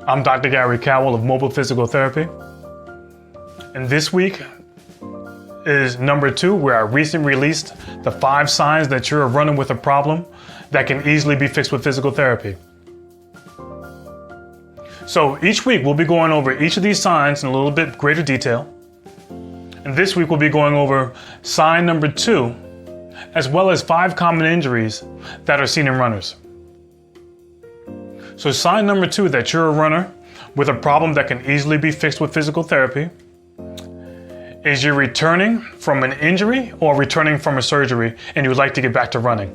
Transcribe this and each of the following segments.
I'm Dr. Gary Cowell of Mobile Physical Therapy. And this week is number 2, where I recently released the 5 signs that you're running with a problem that can easily be fixed with physical therapy. So each week we'll be going over each of these signs in a little bit greater detail. And this week we'll be going over sign number 2, as well as 5 common injuries that are seen in runners. So sign number 2 that you're a runner with a problem that can easily be fixed with physical therapy is you're returning from an injury or returning from a surgery and you would like to get back to running.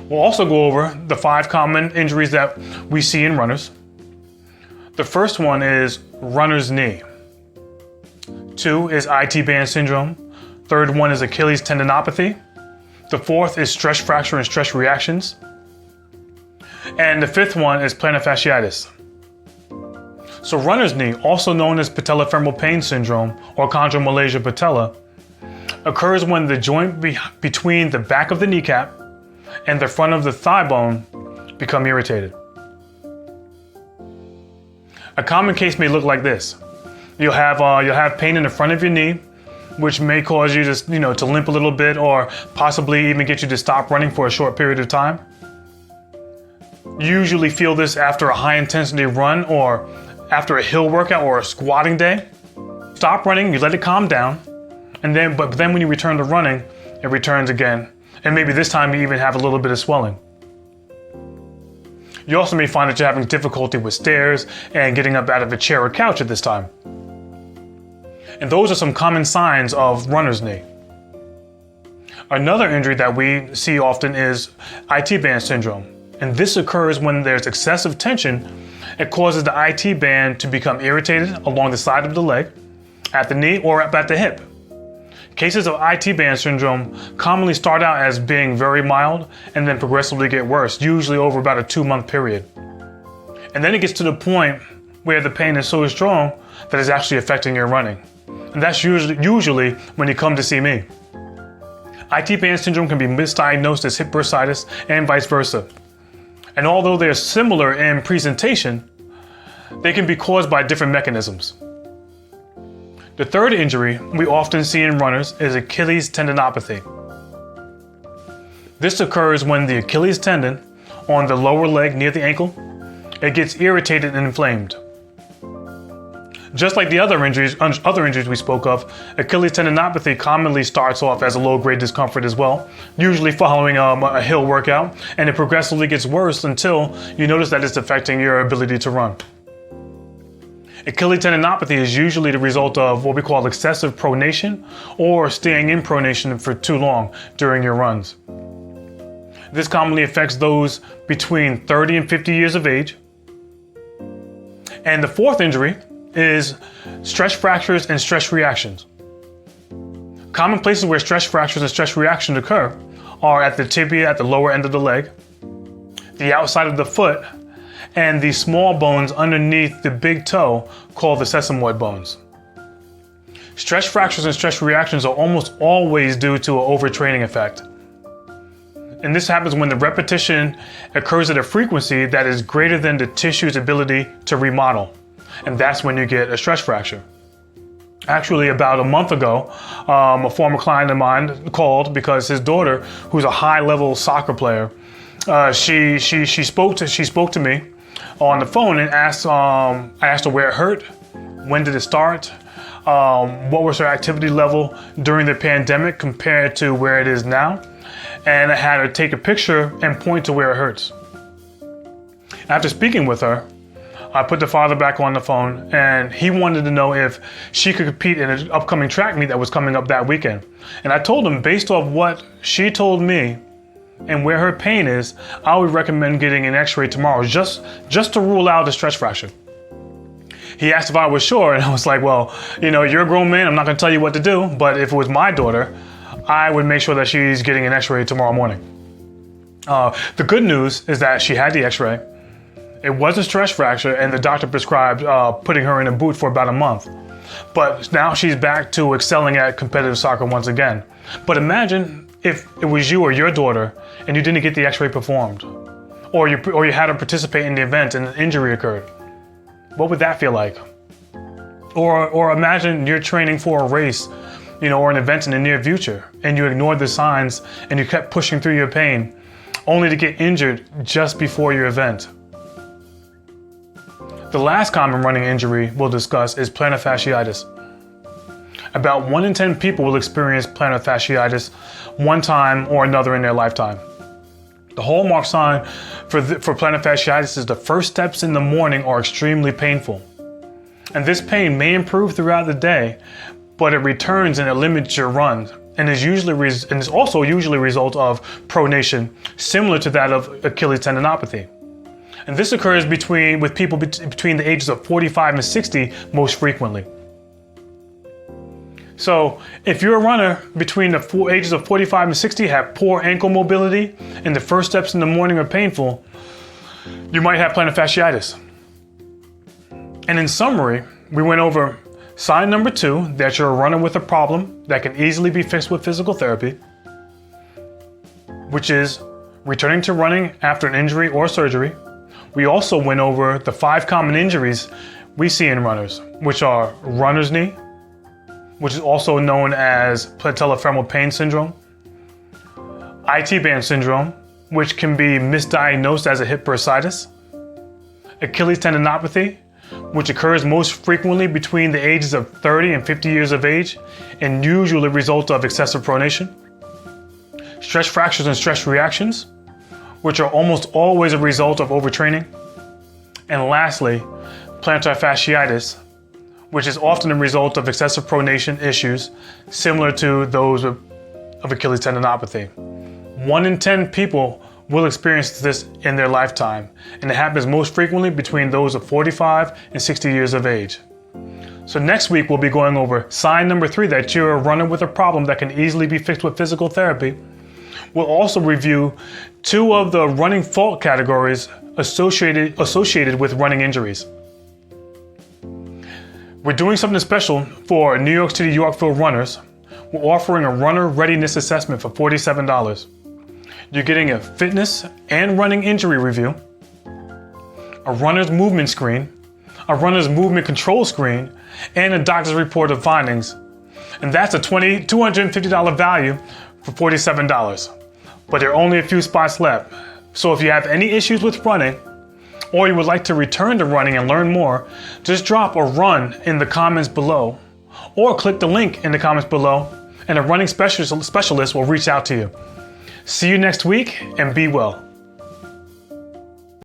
We'll also go over the 5 common injuries that we see in runners. The first one is runner's knee. 2 is IT band syndrome. Third one is Achilles tendinopathy. The 4th is stress fracture and stress reactions. And the 5th one is plantar fasciitis. So runner's knee, also known as patellofemoral pain syndrome or chondromalacia patella, occurs when the joint between the back of the kneecap and the front of the thigh bone become irritated. A common case may look like this. You'll have pain in the front of your knee, which may cause you to limp a little bit or possibly even get you to stop running for a short period of time. You usually feel this after a high intensity run or after a hill workout or a squatting day. Stop running, you let it calm down, but then when you return to running, it returns again. And maybe this time you even have a little bit of swelling. You also may find that you're having difficulty with stairs and getting up out of a chair or couch at this time. And those are some common signs of runner's knee. Another injury that we see often is IT band syndrome. And this occurs when there's excessive tension. It causes the IT band to become irritated along the side of the leg, at the knee, or at the hip. Cases of IT band syndrome commonly start out as being very mild and then progressively get worse, usually over about a 2-month period. And then it gets to the point where the pain is so strong that it's actually affecting your running. And that's usually when you come to see me. IT band syndrome can be misdiagnosed as hip bursitis and vice versa. And although they're similar in presentation, they can be caused by different mechanisms. The third injury we often see in runners is Achilles tendinopathy. This occurs when the Achilles tendon on the lower leg near the ankle, it gets irritated and inflamed. Just like the other injuries we spoke of, Achilles tendinopathy commonly starts off as a low-grade discomfort as well, usually following a hill workout, and it progressively gets worse until you notice that it's affecting your ability to run. Achilles tendinopathy is usually the result of what we call excessive pronation or staying in pronation for too long during your runs. This commonly affects those between 30 and 50 years of age. And the 4th injury is stress fractures and stress reactions. Common places where stress fractures and stress reactions occur are at the tibia at the lower end of the leg, the outside of the foot, and the small bones underneath the big toe called the sesamoid bones. Stress fractures and stress reactions are almost always due to an overtraining effect. And this happens when the repetition occurs at a frequency that is greater than the tissue's ability to remodel. And that's when you get a stress fracture. Actually, about a month ago, a former client of mine called because his daughter, who's a high-level soccer player, she spoke to me on the phone and asked, I asked her where it hurt, when did it start, what was her activity level during the pandemic compared to where it is now, and I had her take a picture and point to where it hurts. After speaking with her, I put the father back on the phone and he wanted to know if she could compete in an upcoming track meet that was coming up that weekend. And I told him, based off what she told me and where her pain is, I would recommend getting an x-ray tomorrow just to rule out a stress fracture. He asked if I was sure, and I was like, well, you're a grown man, I'm not gonna tell you what to do, but if it was my daughter, I would make sure that she's getting an x-ray tomorrow morning. The good news is that she had the x-ray. It was a stress fracture, and the doctor prescribed putting her in a boot for about a month. But now she's back to excelling at competitive soccer once again. But imagine if it was you or your daughter and you didn't get the x-ray performed. or you had to participate in the event and an injury occurred. What would that feel like? Or imagine you're training for a race, or an event in the near future, and you ignored the signs and you kept pushing through your pain, only to get injured just before your event. The last common running injury we'll discuss is plantar fasciitis. About 1 in 10 people will experience plantar fasciitis one time or another in their lifetime. The hallmark sign for plantar fasciitis is the first steps in the morning are extremely painful. And this pain may improve throughout the day, but it returns and it limits your run, and is also usually a result of pronation, similar to that of Achilles tendinopathy. And this occurs with people between the ages of 45 and 60 most frequently. So if you're a runner between the ages of 45 and 60, have poor ankle mobility, and the first steps in the morning are painful, you might have plantar fasciitis. And in summary, we went over sign number 2, that you're a runner with a problem that can easily be fixed with physical therapy, which is returning to running after an injury or surgery. We also went over the 5 common injuries we see in runners, which are runner's knee, which is also known as patellofemoral pain syndrome, IT band syndrome, which can be misdiagnosed as a hip bursitis, Achilles tendinopathy, which occurs most frequently between the ages of 30 and 50 years of age and usually results of excessive pronation, stress fractures and stress reactions, which are almost always a result of overtraining, and lastly, plantar fasciitis, which is often a result of excessive pronation issues similar to those of Achilles tendinopathy. 1 in 10 people will experience this in their lifetime, and it happens most frequently between those of 45 and 60 years of age. So next week we'll be going over sign number 3, that you're a runner with a problem that can easily be fixed with physical therapy. We'll also review 2 of the running fault categories associated with running injuries. We're doing something special for New York City Yorkville runners. We're offering a runner readiness assessment for $47. You're getting a fitness and running injury review, a runner's movement screen, a runner's movement control screen, and a doctor's report of findings. And that's a $250 value for $47. But there are only a few spots left. So if you have any issues with running, or you would like to return to running and learn more, just drop a run in the comments below, or click the link in the comments below, and a running specialist will reach out to you. See you next week, and be well.